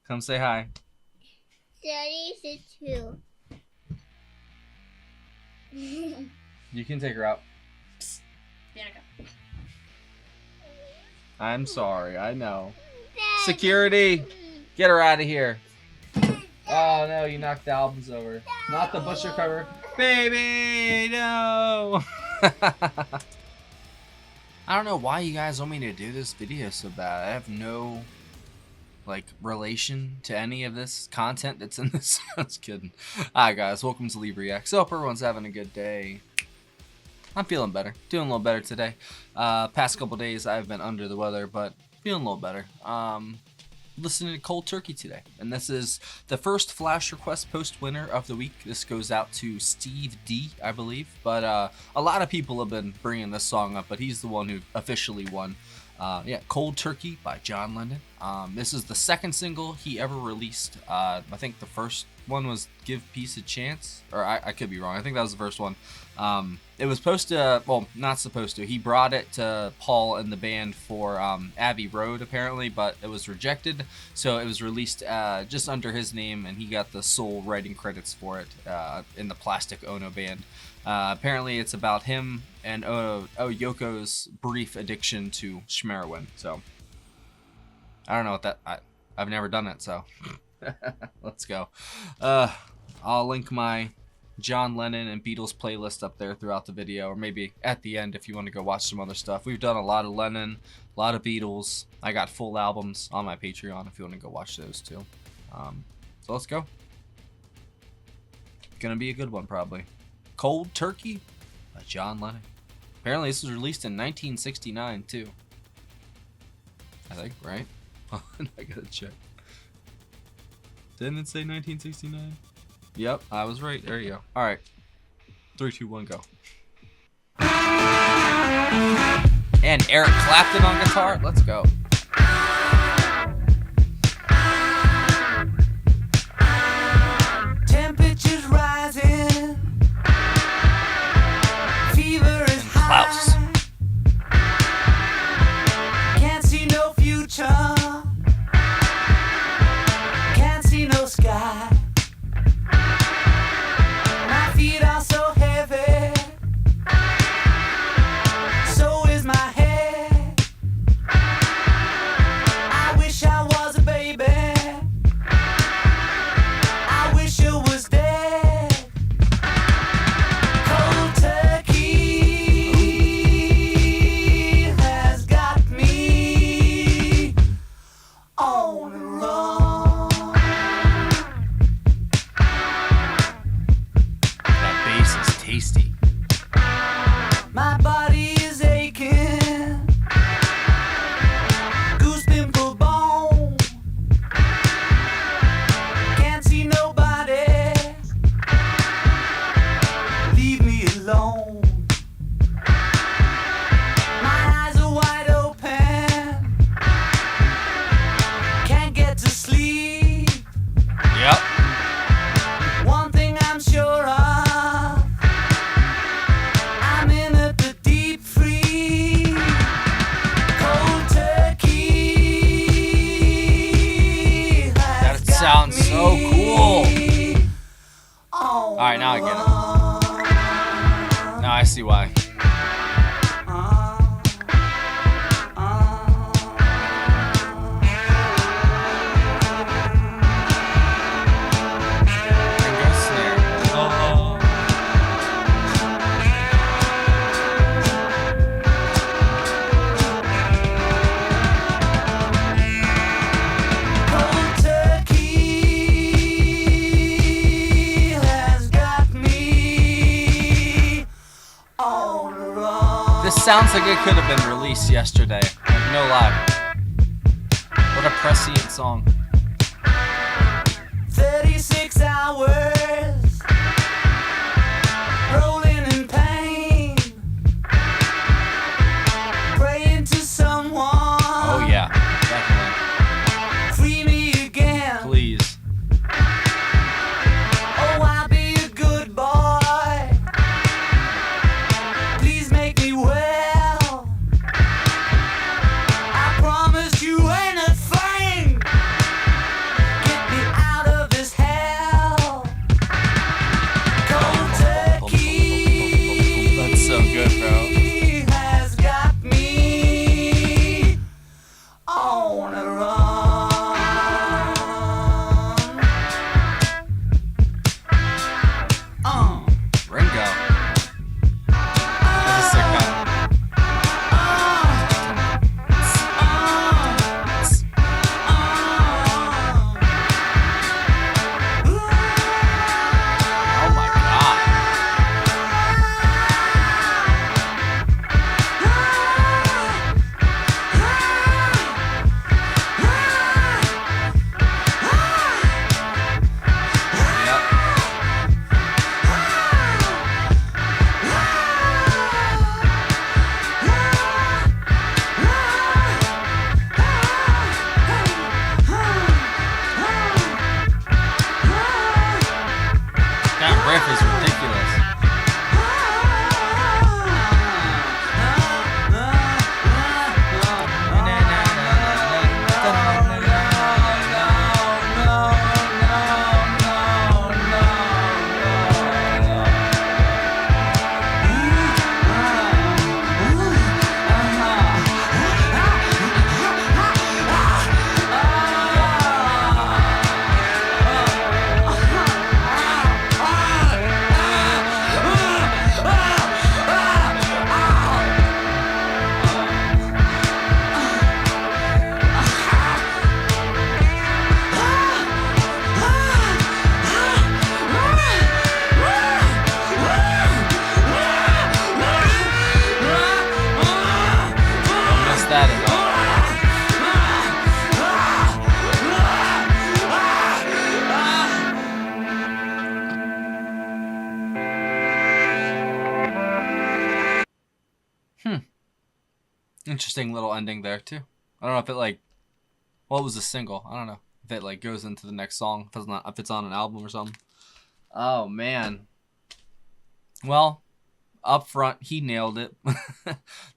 Come say hi. 32. You can take her out. Danica. I'm sorry. I know. Security! Get her out of here. Oh no, you knocked the albums over. Not the butcher cover. Baby, no! I don't know why you guys want me to do this video so bad. I have no, relation to any of this content that's in this. I was kidding. Alright guys, welcome to Leave Reacts. Hope everyone's having a good day. I'm feeling better. Doing a little better today. Past couple days I've been under the weather, but feeling a little better. Listening to Cold Turkey today, and this is the first Flash Request Post winner of the week. This goes out to Steve D, I believe, but a lot of people have been bringing this song up, but he's the one who officially won. Yeah, Cold Turkey by John Lennon. This is the second single he ever released. I think the first one was Give Peace a Chance, or I could be wrong. I think that was the first one. It was supposed to, well, not supposed to. He brought it to Paul and the band for Abbey Road, apparently, but it was rejected. So it was released just under his name, and he got the sole writing credits for it in the Plastic Ono band. Apparently, it's about him and Yoko's brief addiction to Schmeroin. So I don't know what that. I've never done it, so let's go. I'll link my John Lennon and Beatles playlist up there throughout the video, or maybe at the end if you want to go watch some other stuff. We've done a lot of Lennon, a lot of Beatles. I got full albums on my Patreon if you want to go watch those too. So let's go. Gonna be a good one probably. Cold Turkey by John Lennon. Apparently this was released in 1969 too. I think, right? I gotta check. Didn't it say 1969? Yep, I was right. There you go. Alright. 3, 2, 1, go. And Eric Clapton on guitar. Let's go. Temperatures rising. Fever is Klaus. high. Can't see no future. Can't see no sky. My feet are so heavy. So is my head. I wish I was a baby. I wish it was dead. Cold turkey has got me on the run. That bass is tasty. My body is aching. Goose pimple bone. Can't see nobody. Leave me alone. My eyes are wide open. Can't get to sleep. Yep. One thing I'm sure of. I'm in at the deep freeze. Cold turkey. That sounds so cool. Alright, now I get it. Now I see why. There goes snare. Oh. Cold turkey has got me on the run. This sounds like it could have been released yesterday. No lie. What a prescient song. 36 hours rolling in pain, praying to someone. Oh yeah, definitely. Free me again. Please. Oh, I'll be a good boy. Please make me well. I promise you anything. Interesting little ending there too. I don't know if it like, well, it was a single. I don't know if it like goes into the next song. If it's on an album or something. Oh man. Well, up front, he nailed it.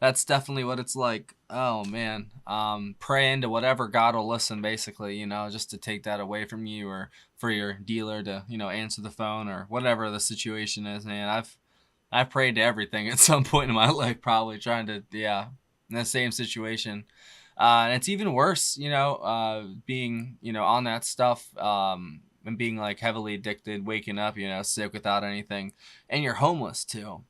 That's definitely what it's like. Oh man. Pray into whatever God will listen, basically, just to take that away from you, or for your dealer to, answer the phone, or whatever the situation is, man. I've prayed to everything at some point in my life, probably trying to, yeah, in the same situation. And it's even worse, being, on that stuff, and being like heavily addicted, waking up, sick without anything, and you're homeless too.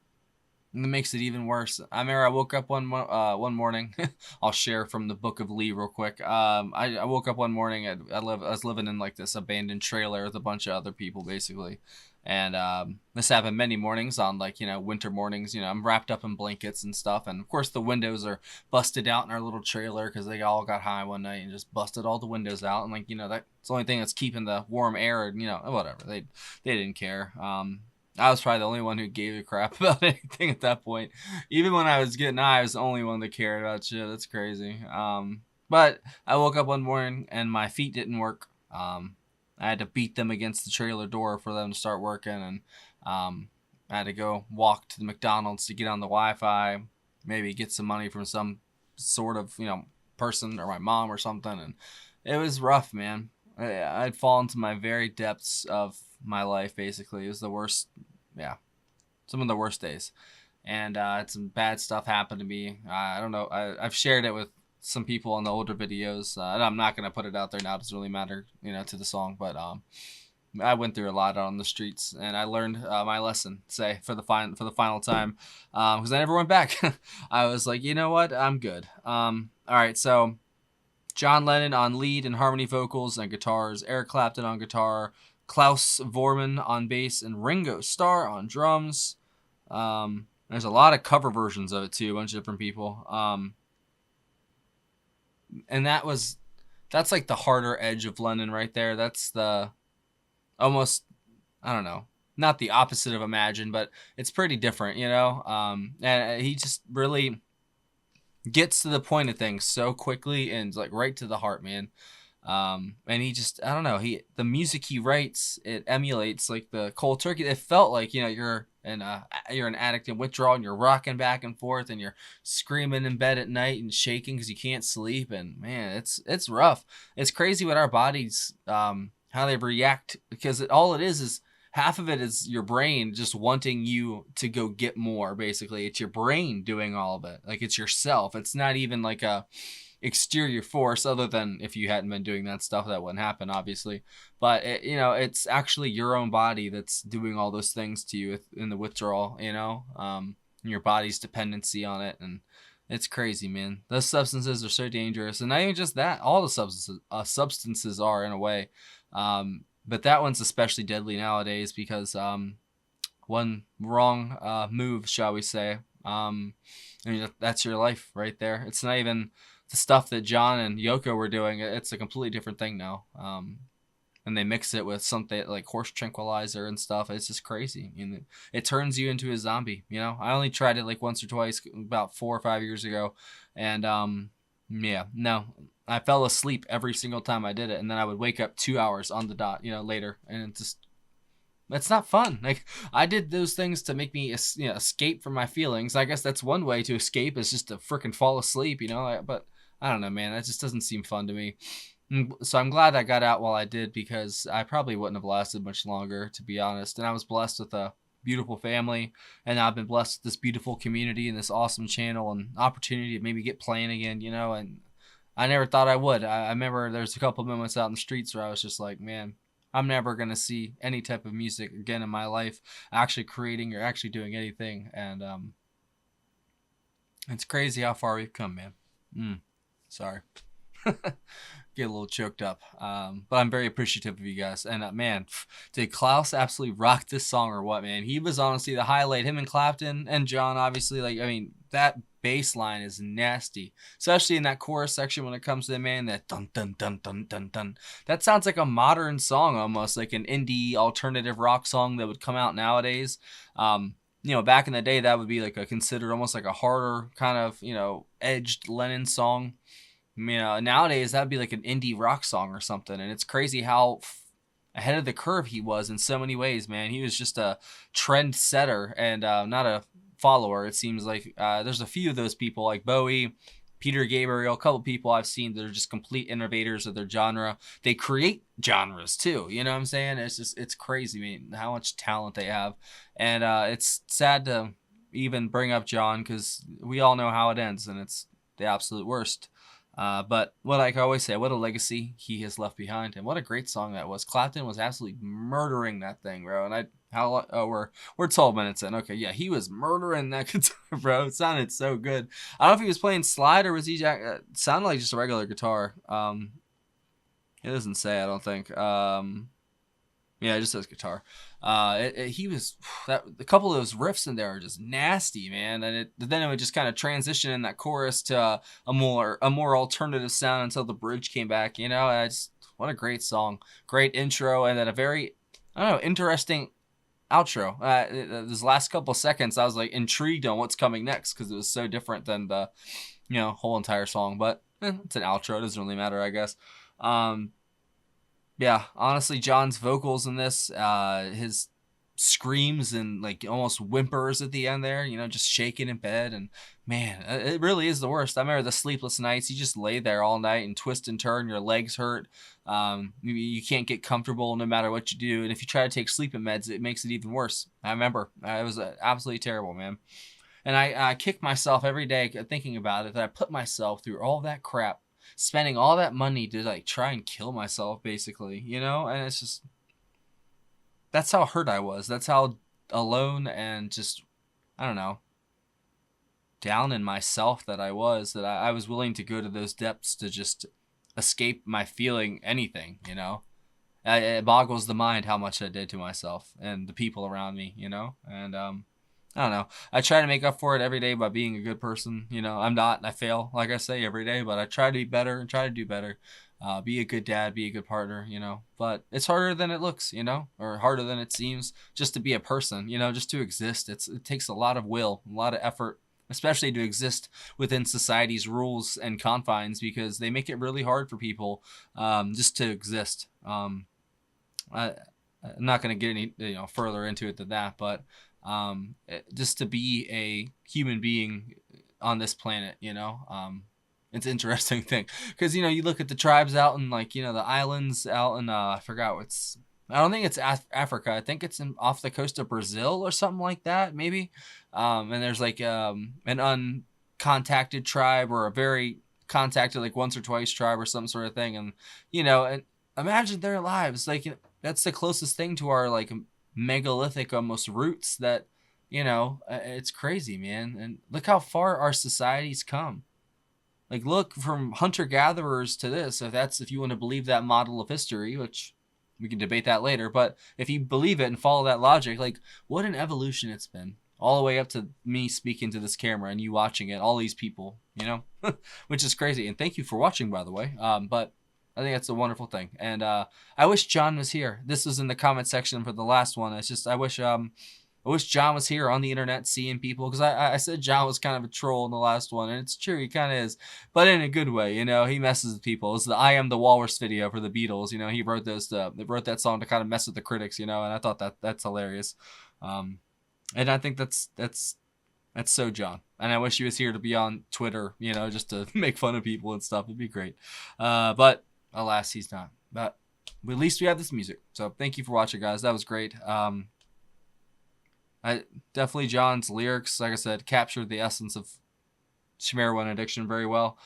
And it makes it even worse. I remember I woke up one morning. I'll share from the Book of Lee real quick. I woke up one morning. I was living in like this abandoned trailer with a bunch of other people, basically. And this happened many mornings on like, winter mornings. I'm wrapped up in blankets and stuff. And of course, the windows are busted out in our little trailer because they all got high one night and just busted all the windows out. And like, that's the only thing that's keeping the warm air. And, whatever. They didn't care. I was probably the only one who gave a crap about anything at that point. Even when I was getting high, I was the only one that cared about shit. That's crazy. But I woke up one morning and my feet didn't work. I had to beat them against the trailer door for them to start working. And I had to go walk to the McDonald's to get on the Wi-Fi, maybe get some money from some sort of, person or my mom or something. And it was rough, man. I'd fallen to my very depths of my life, basically. It was the worst, yeah, some of the worst days. And some bad stuff happened to me. I don't know. I've shared it with some people on the older videos. And I'm not going to put it out there now. It doesn't really matter, to the song. But I went through a lot on the streets, and I learned my lesson, say, for the final time, because I never went back. I was like, you know what? I'm good. All right, so John Lennon on lead and harmony vocals and guitars, Eric Clapton on guitar, Klaus Vormann on bass, and Ringo Starr on drums. There's a lot of cover versions of it too, a bunch of different people. And that's like the harder edge of Lennon right there. That's the almost, I don't know, not the opposite of Imagine, but it's pretty different, and he just really gets to the point of things so quickly and like right to the heart, man. And he just, I don't know, the music he writes, it emulates like the cold turkey. It felt like, you're an addict in withdrawal and you're rocking back and forth and you're screaming in bed at night and shaking because you can't sleep. And man, it's rough. It's crazy what our bodies, how they react, because all it is half of it is your brain just wanting you to go get more, basically. It's your brain doing all of it. Like, it's yourself. It's not even like a exterior force, other than if you hadn't been doing that stuff, that wouldn't happen, obviously. But, it's actually your own body that's doing all those things to you in the withdrawal, your body's dependency on it. And it's crazy, man. Those substances are so dangerous. And not even just that, all the substances are, in a way. But that one's especially deadly nowadays because one wrong move, shall we say, that's your life right there. It's not even the stuff that John and Yoko were doing. It's a completely different thing now. And they mix it with something like horse tranquilizer and stuff. It's just crazy. It turns you into a zombie. I only tried it like once or twice about 4 or 5 years ago. And yeah, no. I fell asleep every single time I did it, and then I would wake up 2 hours on the dot, later, and it's not fun. Like, I did those things to make me, escape from my feelings. I guess that's one way to escape, is just to freaking fall asleep, but I don't know, man. That just doesn't seem fun to me. So I'm glad I got out while I did, because I probably wouldn't have lasted much longer, to be honest. And I was blessed with a beautiful family, and I've been blessed with this beautiful community and this awesome channel and opportunity to maybe get playing again, and I never thought I would. I remember there's a couple moments out in the streets where I was just like, man, I'm never going to see any type of music again in my life, actually creating or actually doing anything. And it's crazy how far we've come, man. Sorry. Get a little choked up. But I'm very appreciative of you guys. And man, did Klaus absolutely rock this song or what, man? He was honestly the highlight. Him and Clapton and John, obviously. That bass line is nasty, especially in that chorus section when it comes to the man, that dun dun dun dun dun dun. That sounds like a modern song, almost like an indie alternative rock song that would come out nowadays. back in the day, that would be like a considered almost like a harder kind of, edged Lennon song. Nowadays that'd be like an indie rock song or something. And it's crazy how ahead of the curve he was in so many ways, man. He was just a trend setter and not a follower. It seems like there's a few of those people like Bowie, Peter Gabriel, a couple people I've seen that are just complete innovators of their genre. They create genres too. You know what I'm saying? It's crazy, I mean, how much talent they have. And it's sad to even bring up John because we all know how it ends, and it's the absolute worst. But what I can always say, what a legacy he has left behind, and what a great song that was. Clapton was absolutely murdering that thing, bro. And we're 12 minutes in. Okay, yeah, he was murdering that guitar, bro. It sounded so good. I don't know if he was playing slide or was he it sounded like just a regular guitar. It doesn't say, I don't think. Yeah, it just says guitar. He was a couple of those riffs in there are just nasty, man. And then it would just kind of transition in that chorus to a more alternative sound until the bridge came back. What a great song, great intro, and then a very, I don't know, interesting outro. Those last couple seconds, I was like intrigued on what's coming next because it was so different than the, whole entire song. But it's an outro; it doesn't really matter, I guess. Yeah, honestly, John's vocals in this, his screams and like almost whimpers at the end there, just shaking in bed, and man, it really is the worst. I remember the sleepless nights. You just lay there all night and twist and turn. Your legs hurt. You can't get comfortable no matter what you do, and if you try to take sleeping meds, it makes it even worse. I remember it was absolutely terrible, man. And I kick myself every day thinking about it, that I put myself through all that crap, spending all that money to like try and kill myself, basically, and it's just, that's how hurt I was. That's how alone and just, I don't know, down in myself that I was, that I was willing to go to those depths to just escape my feeling anything, It boggles the mind how much I did to myself and the people around me, and I don't know. I try to make up for it every day by being a good person. I'm not. I fail, like I say, every day, but I try to be better and try to do better. Be a good dad, be a good partner, But it's harder than it looks, or harder than it seems just to be a person, just to exist. It takes a lot of will, a lot of effort, especially to exist within society's rules and confines, because they make it really hard for people just to exist. I'm not going to get any further into it than that, but just to be a human being on this planet, it's an interesting thing because, you look at the tribes out in like, the islands out in, I don't think it's Africa. I think it's off the coast of Brazil or something like that, maybe. And there's like an uncontacted tribe or a very contacted like once or twice tribe or some sort of thing. And, and imagine their lives. Like, that's the closest thing to our like megalithic almost roots that, it's crazy, man. And look how far our society's come. Like, look from hunter-gatherers to this, if you want to believe that model of history, which we can debate that later, but if you believe it and follow that logic, like, what an evolution it's been. All the way up to me speaking to this camera and you watching it, all these people, which is crazy. And thank you for watching, by the way. But I think that's a wonderful thing. And I wish John was here. This was in the comment section for the last one. It's just, I wish John was here on the internet seeing people, because I said John was kind of a troll in the last one, and it's true, he kind of is, but in a good way. He messes with people. It's the "I Am the Walrus" video for the Beatles. He wrote wrote that song to kind of mess with the critics. And I thought that's hilarious. And I think that's so John. And I wish he was here to be on Twitter, just to make fun of people and stuff. It'd be great. But alas, he's not. But at least we have this music. So thank you for watching, guys. That was great. I definitely, John's lyrics, like I said, captured the essence of Shemariwan Addiction very well.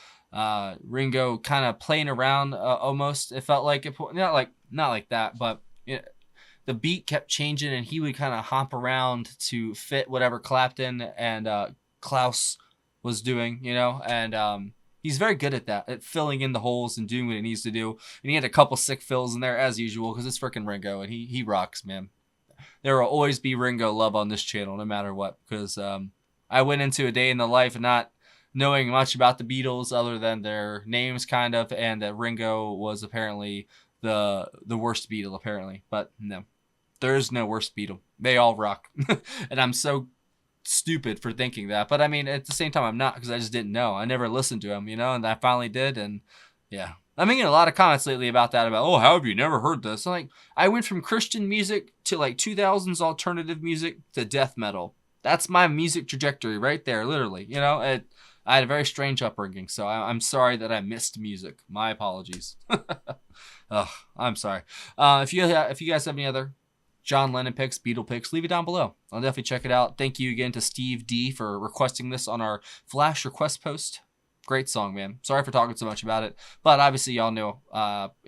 Ringo kind of playing around almost. It felt like it, not like that, but the beat kept changing, and he would kind of hop around to fit whatever Clapton and Klaus was doing, and he's very good at that, at filling in the holes and doing what he needs to do. And he had a couple sick fills in there as usual, because it's freaking Ringo, and he rocks, man. There will always be Ringo love on this channel, no matter what, because I went into a day in the life not knowing much about the Beatles other than their names, kind of, and that Ringo was apparently the worst Beatle, apparently. But no, there is no worst Beatle. They all rock. And I'm so stupid for thinking that. But I mean, at the same time, I'm not, because I just didn't know. I never listened to him, and I finally did. And yeah, I'm getting a lot of comments lately about that, about, oh, how have you never heard this? I'm like, I went from Christian music to like 2000s alternative music to death metal. That's my music trajectory right there, literally. I had a very strange upbringing, so I'm sorry that I missed music. My apologies. Oh, I'm sorry. If you guys have any other John Lennon picks, Beatle picks, leave it down below. I'll definitely check it out. Thank you again to Steve D for requesting this on our Flash request post. Great song, man. Sorry for talking so much about it, but obviously y'all know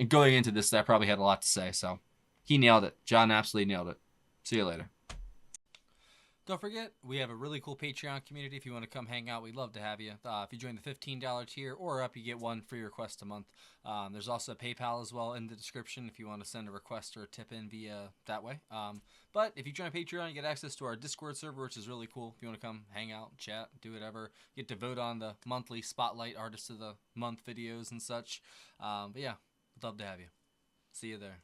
going into this that I probably had a lot to say, so he nailed it. John absolutely nailed it. See you later. Don't forget, we have a really cool Patreon community. If you want to come hang out, we'd love to have you. If you join the $15 tier or up, you get one free request a month. There's also PayPal as well in the description if you want to send a request or a tip in via that way. But if you join Patreon, you get access to our Discord server, which is really cool. If you want to come hang out, chat, do whatever, you get to vote on the monthly Spotlight Artist of the Month videos and such. But yeah, we'd love to have you. See you there.